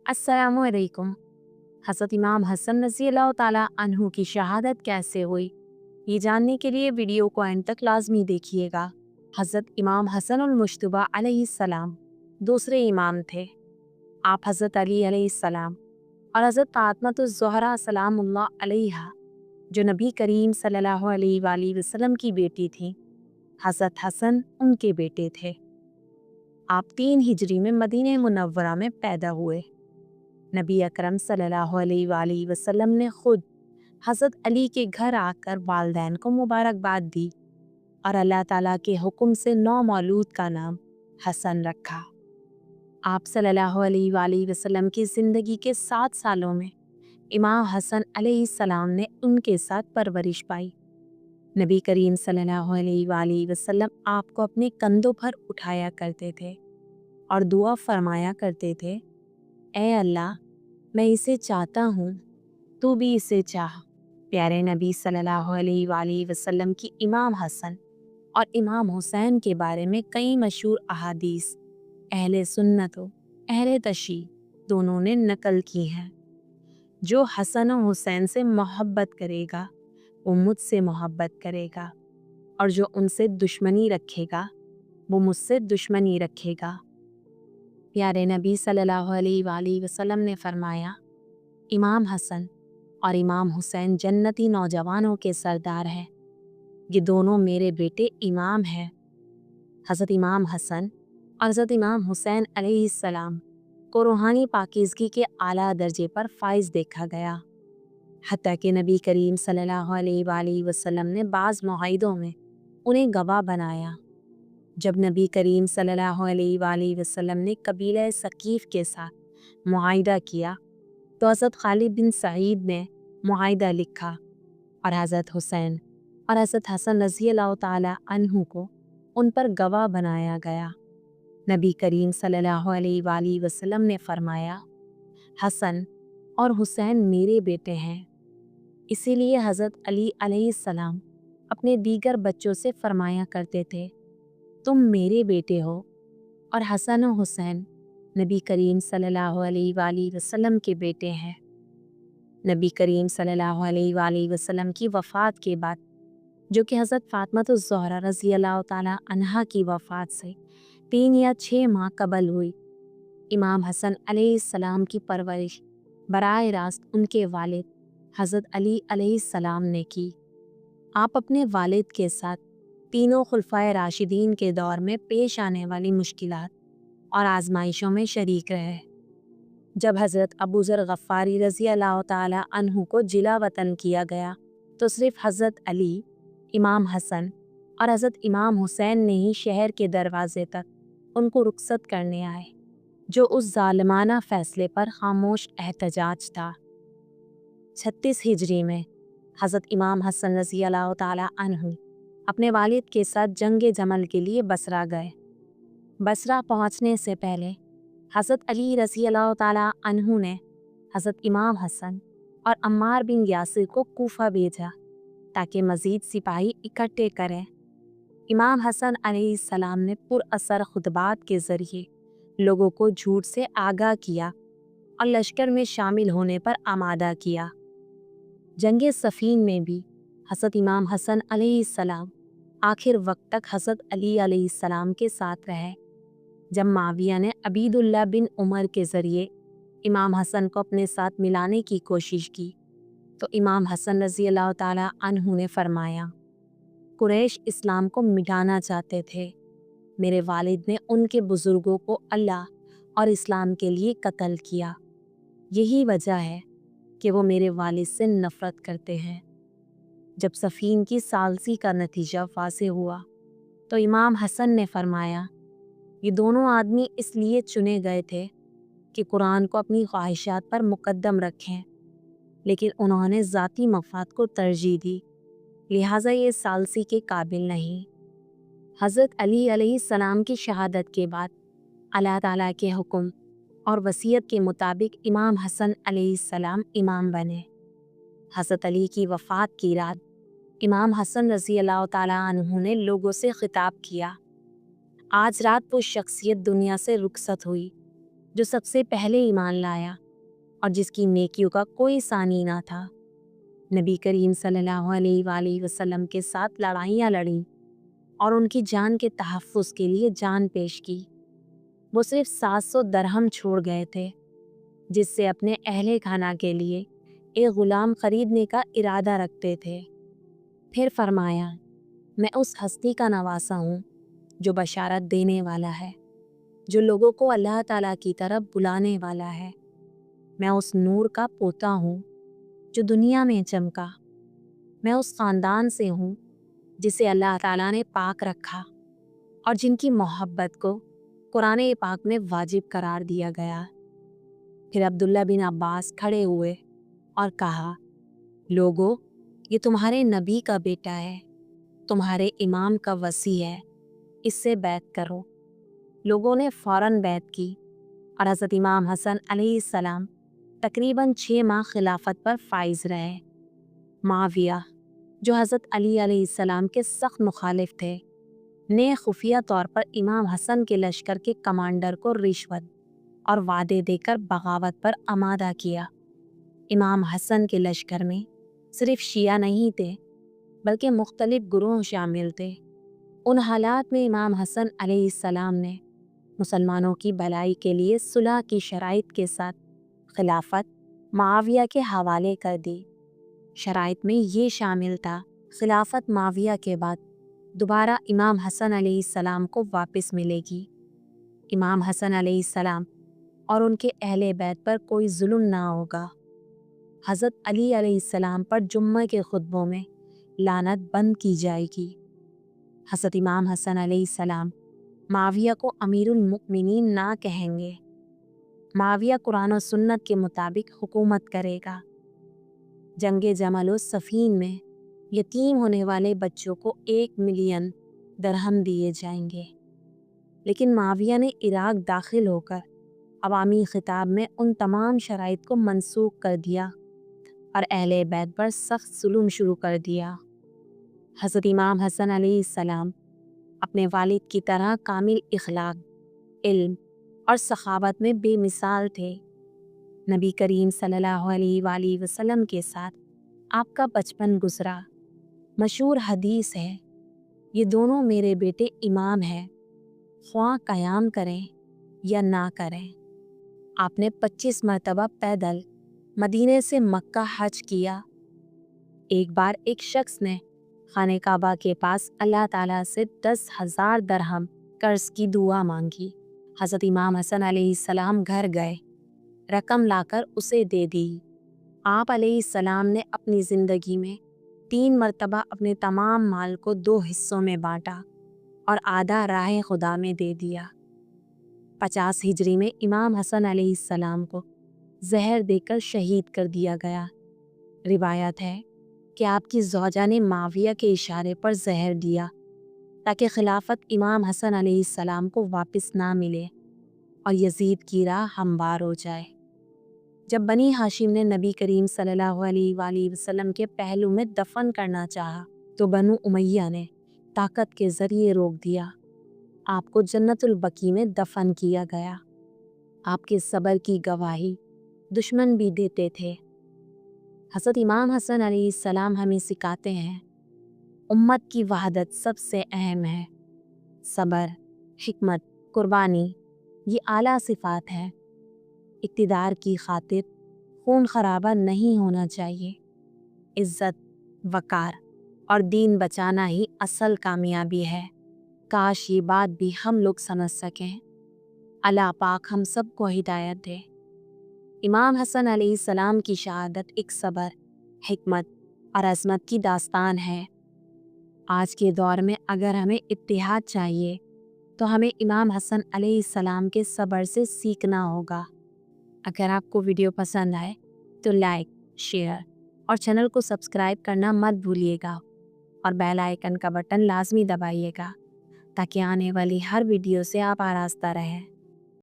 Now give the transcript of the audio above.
अस्सलामुअलैकुम। हज़रत इमाम हसन रज़ियल्लाहु ताला अन्हु की शहादत कैसे हुई, ये जानने के लिए वीडियो को एंड तक लाजमी देखिएगा। हज़रत इमाम हसन मुश्तबा अलैहिस्सलाम दूसरे इमाम थे। आप हज़रत अली अलैहिस्सलाम और हज़रत फ़ातिमा सलामुल्लाह अलैहा, जो नबी करीम सल्लल्लाहु अलैहि वसल्लम की बेटी थीं, हज़रत हसन उनके बेटे थे। आप 3 हिजरी में मदीने मुनव्वरा में पैदा हुए। नबी अकरम सल्लल्लाहु अलैहि वसल्लम ने खुद हज़रत अली के घर आकर वालदैन को मुबारकबाद दी और अल्लाह ताला के हुक्म से नौ मौलूद का नाम हसन रखा। आप सल्लल्लाहु अलैहि वसल्लम की ज़िंदगी के 7 सालों में इमाम हसन अलैहिस्सलाम ने उनके साथ परवरिश पाई। नबी करीम सल्लल्लाहु अलैहि वसल्लम आपको अपने कंधों पर उठाया करते थे और दुआ फरमाया करते थे, ए अल्लाह, मैं इसे चाहता हूँ, तू भी इसे चाह। प्यारे नबी सल्लल्लाहु अलैहि वसल्लम की इमाम हसन और इमाम हुसैन के बारे में कई मशहूर अहादीस अहले सुन्नत व अहले तशी दोनों ने नकल की हैं। जो हसन और हुसैन से मोहब्बत करेगा वो मुझसे मोहब्बत करेगा, और जो उनसे दुश्मनी रखेगा वो मुझसे दुश्मनी रखेगा। प्यारे नबी सल्लल्लाहु अलैहि वसल्लम ने फरमाया, इमाम हसन और इमाम हुसैन जन्नती नौजवानों के सरदार हैं। ये दोनों मेरे बेटे इमाम हैं। हज़रत इमाम हसन और हज़रत इमाम हुसैन अलैहिस्सलाम को रूहानी पाकीज़गी के आला दर्जे पर फाइज देखा गया। हत्ता कि नबी करीम सल्लल्लाहु अलैहि वसल्लम ने बाज़ मुआहिदों में उन्हें गवाह बनाया। जब नबी करीम सल्लल्लाहु अलैहि वसल्लम ने कबीला सकीफ़ के साथ मुआहिदा किया तो हज़रत खालिद बिन सईद ने मुआहिदा लिखा और हज़रत हुसैन और हज़रत हसन रज़ियल्लाहु ताला अन्हु को उन पर गवाह बनाया गया। नबी करीम सल्लल्लाहु अलैहि वसल्लम ने फरमाया, हसन और हुसैन मेरे बेटे हैं। इसीलिए हज़रत अली अलैहिस्सलाम अपने दीगर बच्चों से फरमाया करते थे, तुम मेरे बेटे हो। और हसन और हुसैन नबी करीम सल्लल्लाहु अलैहि वसल्लम के बेटे हैं। नबी करीम सल्लल्लाहु अलैहि वसल्लम की वफ़ात के बाद, जो कि हज़रत फ़ातिमा ज़हरा रज़ियल्लाहु ताला अन्हा की वफ़ात से 3 या 6 माह कबल हुई, इमाम हसन अलैहिस्सलाम की परवरिश बराह रास्त उनके वालिद हज़रत अली अलैहिस्सलाम ने की। आप अपने वालिद के साथ तीनों खुलफाए राशिदीन के दौर में पेश आने वाली मुश्किलात और आजमाइशों में शरीक रहे। जब हज़रत अबू ज़र गफ़ारी रज़ियल्लाहु ताला अन्हु को जिला वतन किया गया तो सिर्फ़ हज़रत अली, इमाम हसन और हज़रत इमाम हुसैन ने ही शहर के दरवाज़े तक उनको रुखसत करने आए, जो उस ज़ालिमाना फ़ैसले पर खामोश एहतजाज था। 36 हिजरी में हज़रत इमाम हसन रज़ियल्लाहु ताला अन्हु अपने वालिद के साथ जंग जमल के लिए बसरा गए। बसरा पहुंचने से पहले हज़रत अली रज़ियल्लाहु ताला अन्हु ने हज़रत इमाम हसन और अम्मार बिन यासिर को कूफा भेजा ताकि मज़ीद सिपाही इकट्ठे करें। इमाम हसन अलैहिस्सलाम ने पुरअसर खुतबात के ज़रिए लोगों को झूठ से आगाह किया और लश्कर में शामिल होने पर आमादा किया। जंग सफ़ीन में भी हज़रत इमाम हसन अलैहिस्सलाम आखिर वक्त तक हज़रत अली अलैहिस्सलाम के साथ रहे। जब माविया ने अबीदुल्लाह बिन उमर के ज़रिए इमाम हसन को अपने साथ मिलाने की कोशिश की तो इमाम हसन रज़ियल्लाहु ताला अन्हु ने फरमाया, कुरैश इस्लाम को मिटाना चाहते थे। मेरे वालिद ने उनके बुज़ुर्गों को अल्लाह और इस्लाम के लिए कत्ल किया। यही वजह है कि वो मेरे वालिद से नफ़रत करते हैं। जब सफ़ीन की सालसी का नतीजा वाज़ेह हुआ तो इमाम हसन ने फरमाया, ये दोनों आदमी इसलिए चुने गए थे कि कुरान को अपनी ख्वाहिशात पर मुकद्दम रखें, लेकिन उन्होंने ज़ाती मफाद को तरजीह दी, लिहाजा ये सालसी के काबिल नहीं। हज़रत अली अलैहिस्सलाम की शहादत के बाद अल्लाह ताला के हुक्म और वसीयत के मुताबिक इमाम हसन अलैहिस्सलाम इमाम बने। हज़रत अली की वफ़ात की रात इमाम हसन रज़ियल्लाहु ताला अन्हु ने लोगों से खिताब किया, आज रात वो शख्सियत दुनिया से रुखसत हुई जो सबसे पहले ईमान लाया और जिसकी नेकियों का कोई सानी ना था। नबी करीम सल्लल्लाहु अलैहि वसल्लम के साथ लड़ाइयाँ लड़ी और उनकी जान के तहफ़्फ़ुज़ के लिए जान पेश की। वो सिर्फ 700 दरहम छोड़ गए थे, जिससे अपने अहले खाना के लिए एक ग़ुलाम ख़रीदने का इरादा रखते थे। फिर फरमाया, मैं उस हस्ती का नवासा हूँ जो बशारत देने वाला है, जो लोगों को अल्लाह ताला की तरफ बुलाने वाला है। मैं उस नूर का पोता हूँ जो दुनिया में चमका। मैं उस ख़ानदान से हूँ जिसे अल्लाह ताला ने पाक रखा और जिनकी मोहब्बत को कुरान पाक में वाजिब करार दिया गया। फिर अब्दुल्ला बिन अब्बास खड़े हुए और कहा, लोगो, ये तुम्हारे नबी का बेटा है, तुम्हारे इमाम का वसी है, इससे बैत करो। लोगों ने फ़ौरन बैत की और हज़रत इमाम हसन अलैहिस्सलाम तकरीबन 6 माह खिलाफत पर फाइज रहे। मुआविया, जो हज़रत अली अलैहिस्सलाम के सख्त मुखालिफ थे, ने खुफिया तौर पर इमाम हसन के लश्कर के कमांडर को रिश्वत और वादे देकर बगावत पर आमादा किया। इमाम हसन के लश्कर में सिर्फ शिया नहीं थे, बल्कि मुख्तलिफ गुरोह शामिल थे। उन हालात में इमाम हसन अलैहिस्सलाम ने मुसलमानों की भलाई के लिए सुलह की शराइत के साथ खिलाफत मुआविया के हवाले कर दी। शराइत में ये शामिल था, खिलाफत मुआविया के बाद दोबारा इमाम हसन अलैहिस्सलाम को वापस मिलेगी। इमाम हसन अलैहिस्सलाम और उनके अहले बैत पर कोई जुल्म ना होगा। हज़रत अली अलैहिस्सलाम पर जुम्मे के खुतबों में लानत बंद की जाएगी। हज़रत इमाम हसन अलैहिस्सलाम मुआविया को अमीरुल मुमिनीन ना कहेंगे। मुआविया कुरान और सुन्नत के मुताबिक हुकूमत करेगा। जंगे जमल और सफ़ीन में यतीम होने वाले बच्चों को 1 मिलियन दरहम दिए जाएंगे। लेकिन मुआविया ने इराक दाखिल होकर अवामी खिताब में उन तमाम शराइत को मनसूख कर दिया और अहले बैत पर सख्त जुल्म शुरू कर दिया। हज़रत इमाम हसन अलैहिस्सलाम अपने वालिद की तरह कामिल इखलाक, इल्म और सखावत में बेमिसाल थे। नबी करीम सल्लल्लाहु अलैहि वसल्लम के साथ आपका बचपन गुजरा। मशहूर हदीस है, ये दोनों मेरे बेटे इमाम हैं, ख्वाह क़याम करें या ना करें। आपने 25 मरतबा पैदल मदीने से मक्का हज किया। एक बार एक शख्स ने खाने काबा के पास अल्लाह ताला से 10,000 दरहम कर्ज की दुआ मांगी। हज़रत इमाम हसन अलैहिस्सलाम घर गए, रकम लाकर उसे दे दी। आप अलैहिस्सलाम ने अपनी ज़िंदगी में 3 मरतबा अपने तमाम माल को 2 हिस्सों में बांटा और आधा राह खुदा में दे दिया। 50 हिजरी में इमाम हसन अलैहिस्सलाम को जहर देकर शहीद कर दिया गया। रिवायत है कि आपकी ज़ौजा ने मुआविया के इशारे पर जहर दिया ताकि खिलाफत इमाम हसन अलैहिस्सलाम को वापस ना मिले और यजीद की राह हमवार हो जाए। जब बनी हाशिम ने नबी करीम सल्लल्लाहु अलैहि वसल्लम के पहलू में दफन करना चाहा तो बनु उमैया ने ताकत के ज़रिए रोक दिया। आपको जन्नतुल बकी में दफन किया गया। आपके सब्र की गवाही दुश्मन भी देते थे। हज़रत इमाम हसन अलैहिस्सलाम हमें सिखाते हैं, उम्मत की वहदत सबसे अहम है। सब्र, हिकमत, कुर्बानी ये आला सिफ़ात हैं। इक़्तिदार की खातिर खून खराबा नहीं होना चाहिए। इज़्ज़त, वक़ार और दीन बचाना ही असल कामयाबी है। काश ये बात भी हम लोग समझ सकें। अल्लाह पाक हम सब को हिदायत दे। इमाम हसन अलैहिस्सलाम की शहादत एक सब्र, हिकमत और अज़मत की दास्तान है। आज के दौर में अगर हमें इत्तिहाद चाहिए तो हमें इमाम हसन अलैहिस्सलाम के सब्र से सीखना होगा। अगर आपको वीडियो पसंद आए तो लाइक, शेयर और चैनल को सब्सक्राइब करना मत भूलिएगा और बेल आइकन का बटन लाजमी दबाइएगा ताकि आने वाली हर वीडियो से आप आरास्ता रहें।